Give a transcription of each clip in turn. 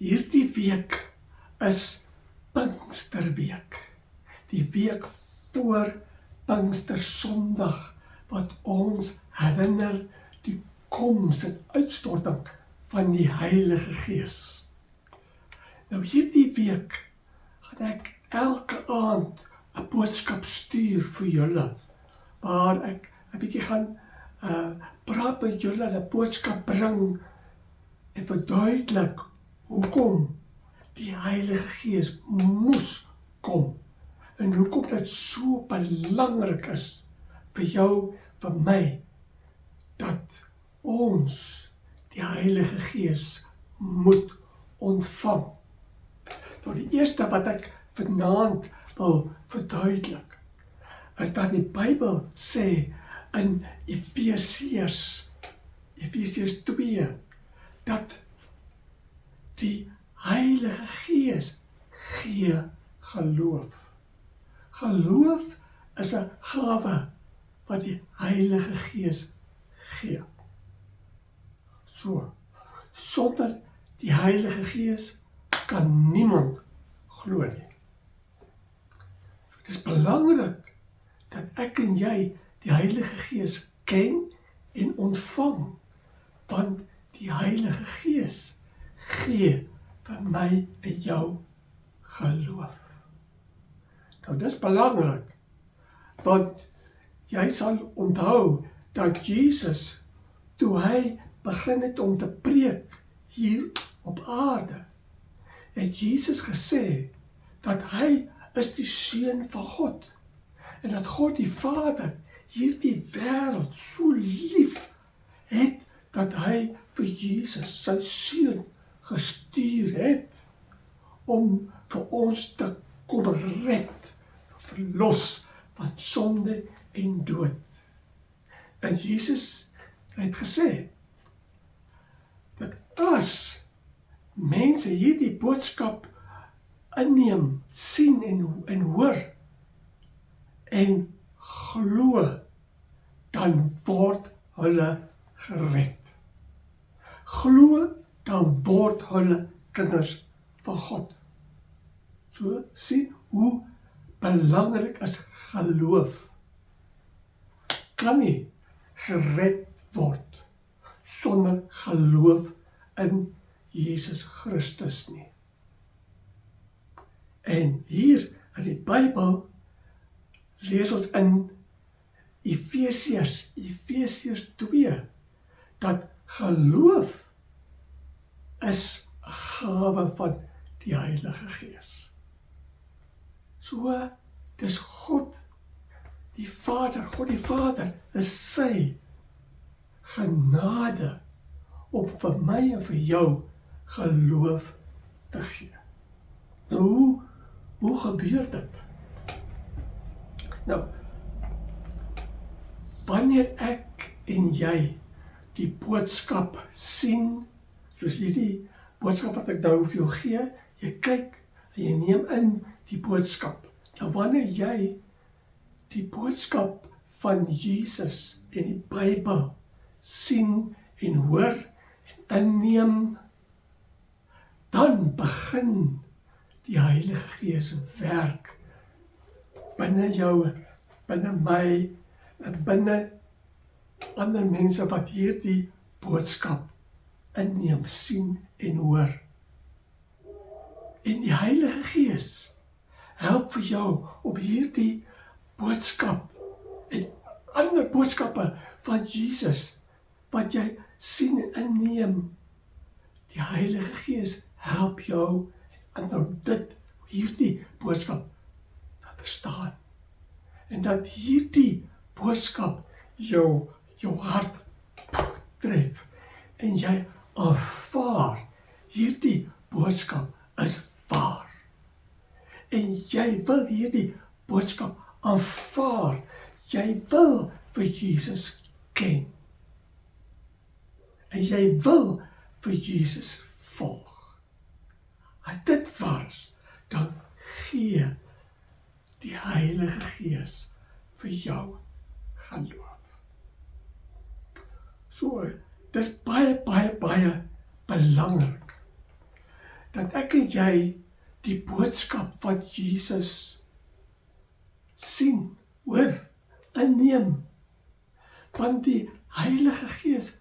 Hierdie week is Pinksterweek. Die week voor Pinkstersondag, wat ons herinner die koms en uitstorting van die Heilige Gees. Nou hierdie week gaan ek elke aand 'n boodskap stuur vir julle, waar ek 'n bietjie gaan praat met julle, 'n boodskap bring en verduidelik hoekom die Heilige Gees moes kom en hoekom dit so belangrik is vir jou, vir my, dat ons die Heilige Gees moet ontvang. Nou die eerste wat ek vanaand wil verduidelik, is dat die Bybel sê in Efesiërs 2, dat die Heilige Gees gee geloof. Geloof is 'n gawe wat die Heilige Gees gee. So, sonder die Heilige Gees kan niemand glo nie. So, dit is belangrik dat ek en jy die Heilige Gees ken en ontvang, want die Heilige Gees gee vir my en jou geloof. Nou, dis belangrik, want jy sal onthou dat Jesus, toe hy begin het om te preek hier op aarde, het Jesus gesê dat hy is die Seun van God, en dat God die Vader hierdie wêreld so lief het, dat hy vir Jesus, sy Seun, gestuur het, om vir ons te kom red, verlos van sonde en dood. En Jesus het gesê, dat as mense hierdie boodskap inneem, sien en hoor, en glo, dan word hulle gered. Glo, dan word hulle kinders van God. So sien hoe belangrik is geloof. Kan nie gered word sonder geloof in Jesus Christus nie. En hier in die Bybel lees ons in Efesiërs 2, dat geloof is 'n gawe van die Heilige Gees. So, dis God die Vader is sy genade om vir my en vir jou geloof te gee. Nou, hoe gebeur dit? Nou, wanneer ek en jy die boodskap sien, soos hierdie boodskap wat ek nou vir jou gee, jy kyk en jy neem in die boodskap. Nou wanneer jy die boodskap van Jesus en die Bybel sien en hoor en inneem, dan begin die Heilige Gees werk binne jou, binne my, en binne ander mense wat hierdie boodskap inneem, sien en hoor. En die Heilige Gees help vir jou om hierdie boodskap en ander boodskappe van Jesus, wat jy sien en inneem, die Heilige Gees help jou om hierdie boodskap te verstaan. En dat hierdie boodskap jou hart tref, en jy ervaar, hierdie boodskap is waar. En jy wil hierdie boodskap aanvaar, jy wil vir Jesus ken. En jy wil vir Jesus volg. As dit waar is, dan gee die Heilige Gees vir jou geloof. So, dis baie belangrik dat ek en jy die boodskap van Jesus sien, hoor, inneem. Want die Heilige Gees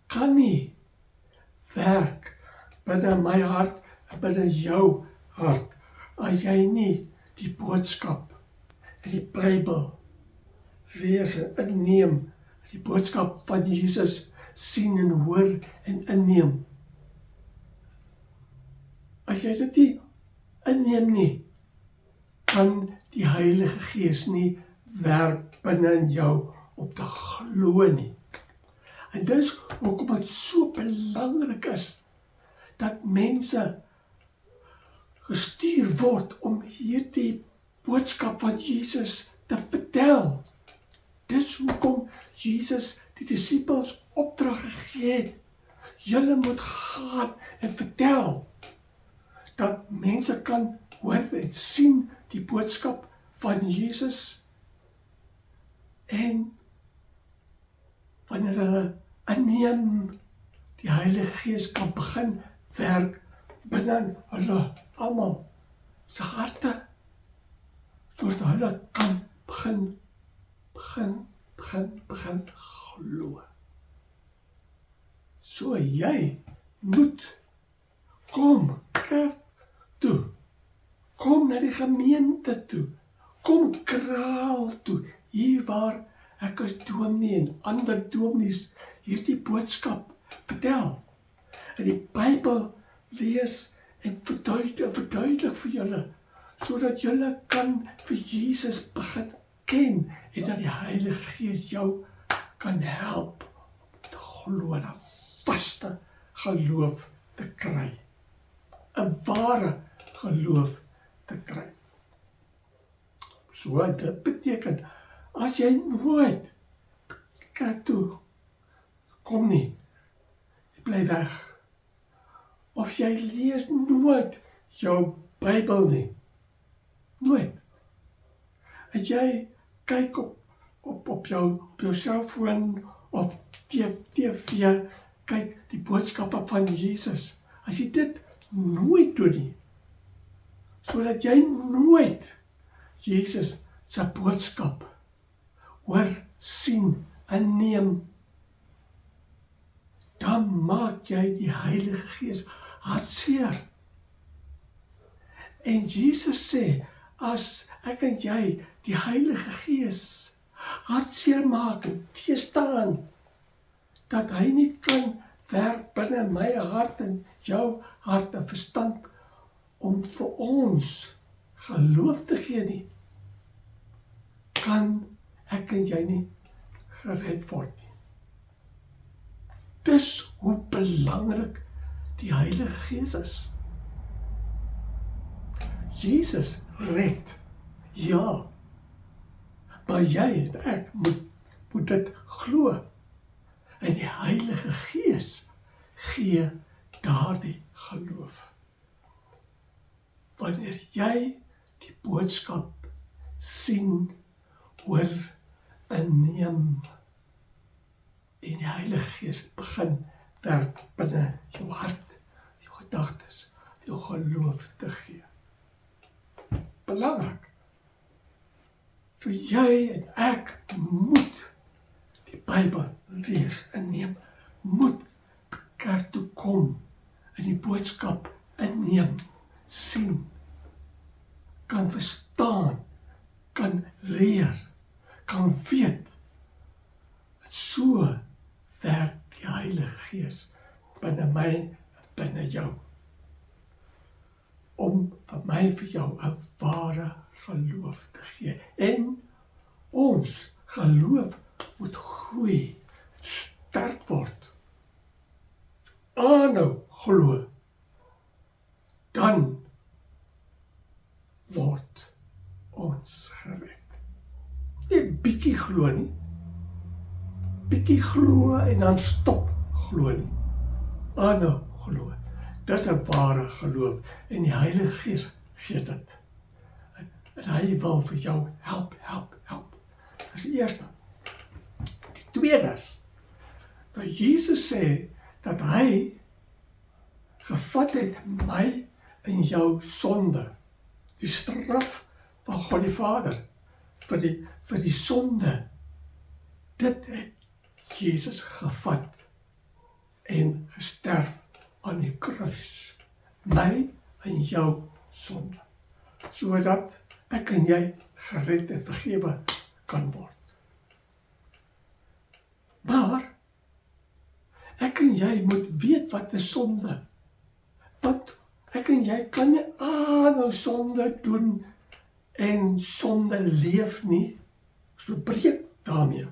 kan nie werk binne my hart en binne jou hart as jy nie die boodskap in die Bybel lees en inneem, die boodskap van Jesus sien en hoor en inneem. As jy dit nie inneem nie, kan die Heilige Gees nie werk binne in jou om te glo nie. En dis hoekom dit so belangrik is dat mense gestuur word om hierdie boodskap van Jesus te vertel. Dis hoekom Jesus die disippels opdrag gegee het. Julle moet gaan en vertel dat mense kan hoor en sien die boodskap van Jesus en wanneer hulle inneem, die Heilige Gees kan begin werk binne hulle almal se harte, sodat hulle kan begin glo. So jy moet kom kerk toe, kom na die gemeente toe, kom kraal toe, hier waar ek as dominee en ander dominees hierdie boodskap vertel. En die Bybel lees en verduidelik vir julle, sodat julle kan vir Jesus begin ken en dat die Heilige Gees jou kan help om te glo en 'n vaste geloof te kry. 'n ware geloof te kry. So dit beteken, as jy nooit kerk toe kom nie, jy bly weg. Of jy lees nooit jou Bybel nie. Nooit. En jy kyk op jou selfoon of TV, kyk die boodskappe van Jesus. As jy dit nooit doen nie, sodat jy nooit Jesus se boodskap hoor, sien, inneem, dan maak jy die Heilige Gees hartseer. En Jesus sê, as ek en jy die Heilige Gees hartseer maak en teëstaan, dat hy nie kan werk binne my hart en jou hart en verstand om vir ons geloof te gee nie, kan ek en jy nie gered word nie. Dis hoe belangrik die Heilige Gees is. Jesus red, ja, maar jy en ek moet dit glo. En die Heilige Gees gee daardie geloof. Wanneer jy die boodskap sien, hoor, inneem, en die Heilige Gees begin werk binne jou hart, jou gedagtes, jou geloof te gee. Belangrik. So jy en ek moet die Bybel lees en neem, moet kerk toe kom en die boodskap inneem, sien, kan verstaan, kan leer, kan weet. So werk die Heilige Gees binne my en binne jou. Om vir my en vir jou 'n ware geloof te gee. En ons geloof moet groei, sterk word. Aanhou glo, dan word ons gered. Nie bietjie glo nie, bietjie glo en dan stop glo nie. Aanhou glo. Dis 'n ware geloof en die Heilige Gees gee dit. En hy wil vir jou help. Dis die eerste. Die tweede is, dat Jesus sê dat hy gevat het my in jou sonde. Die straf van God die Vader vir die sonde. Dit het Jesus gevat en gesterf aan die kruis. My en jou sonde. Sodat ek en jy gered en vergewe kan word. Maar ek en jy moet weet wat is sonde. Want ek en jy kan nie aanhou sonde doen en sonde leef nie. Ons breek daarmee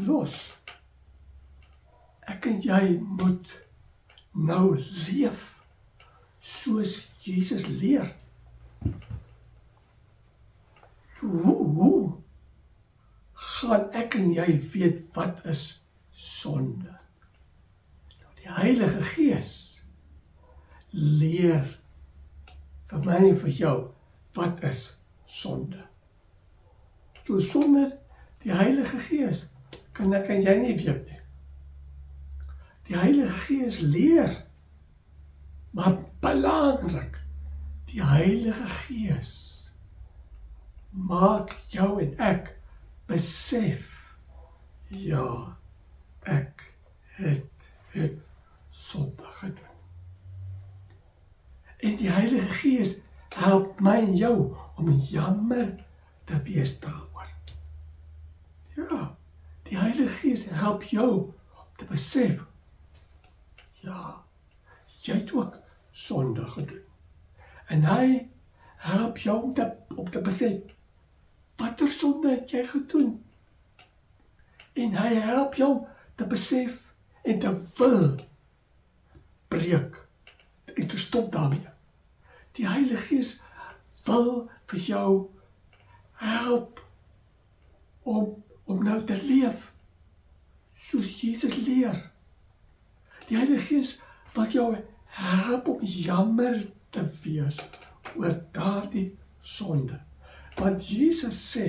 los. Ek en jy moet nou leef soos Jesus leer. So hoe gaan ek en jy weet wat is sonde? Nou, die Heilige Gees leer vir my en vir jou wat is sonde. So sonder die Heilige Gees kan ek en jy nie weet nie. Die Heilige Gees leer, maar belangrik, die Heilige Gees maak jou en ek besef, ja, ek het sonde gedoen. En die Heilige Gees help my en jou om jammer te wees daaroor. Ja, die Heilige Gees help jou om te besef, ja, jy het ook sonde gedoen. En hy help jou om te besef, watter sonde het jy gedoen? En hy help jou te besef en te wil breek en te stop daarmee. Die Heilige Gees wil vir jou help om nou te leef soos Jesus leer. Die Heilige Gees wil jou help om jammer te wees oor daardie sonde. Want Jesus sê,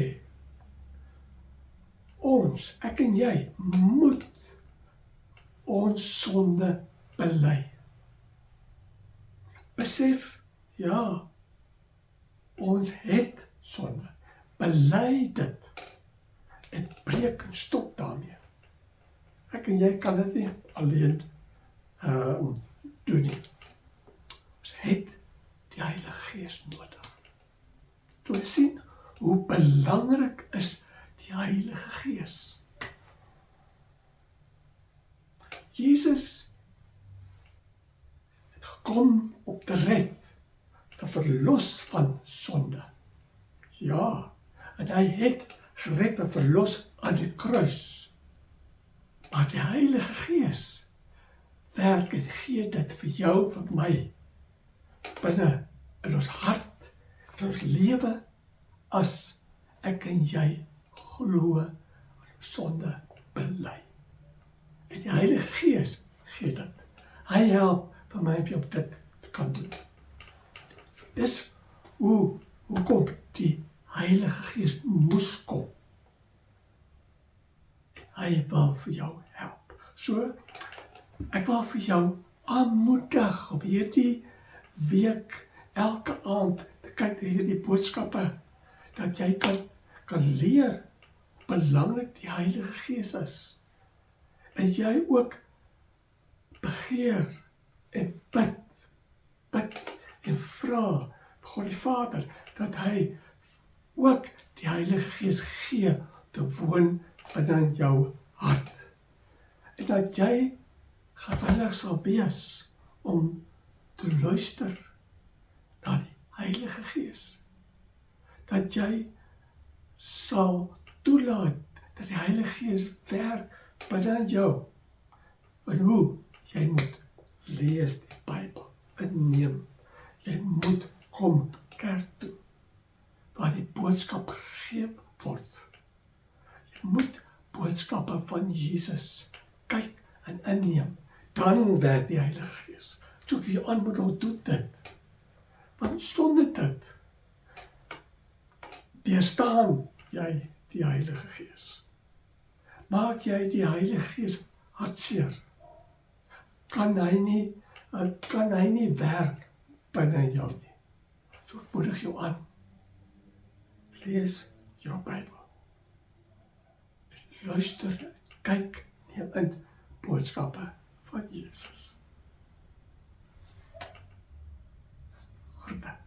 ek en jy, moet ons sonde bely. Besef, ja, ons het sonde. Bely dit en breek en stop daarmee. Ek en jy kan dit nie alleen doen nie. Ons het die Heilige Gees nodig. So ons sien hoe belangrik is die Heilige Gees. Jesus het gekom om te red, te verlos van sonde. Ja, en hy het gered en verlos aan die kruis. Maar die Heilige Gees werk en gee dit vir jou, vir my, binne in ons hart, in ons lewe, as ek en jy glo en sonde bely. En die Heilige Gees gee dit. Hy help vir my en vir jou dit te kan doen. So dis hoekom die Heilige Gees moes kom. En hy wil vir jou help. So, ek wil vir jou aanmoedig om hierdie week, elke aand, te kyk na hierdie boodskappe, dat jy kan leer hoe belangrik die Heilige Gees is. En jy ook begeer en bid en vra vir God die Vader, dat hy ook die Heilige Gees gee te woon binne in jou hart. En dat jy gewillig sal wees om te luister na die Heilige Gees. Dat jy sal toelaat dat die Heilige Gees werk binne in jou. En hoe? Jy moet lees die Bybel, inneem. Jy moet kom kerk toe, waar die boodskap gegee word. Jy moet boodskappe van Jesus kyk en inneem. Dan werk die Heilige Gees. So ek jy aanmoedig, doen dit. Want sonder dit weerstaan jy die Heilige Gees. Maak jy die Heilige Gees hartseer, kan hy nie werk binne jou nie. So ek moedig jou aan. Lees jou Bybel. Luister, kyk, neem in boodskappe van Jesus. Groete.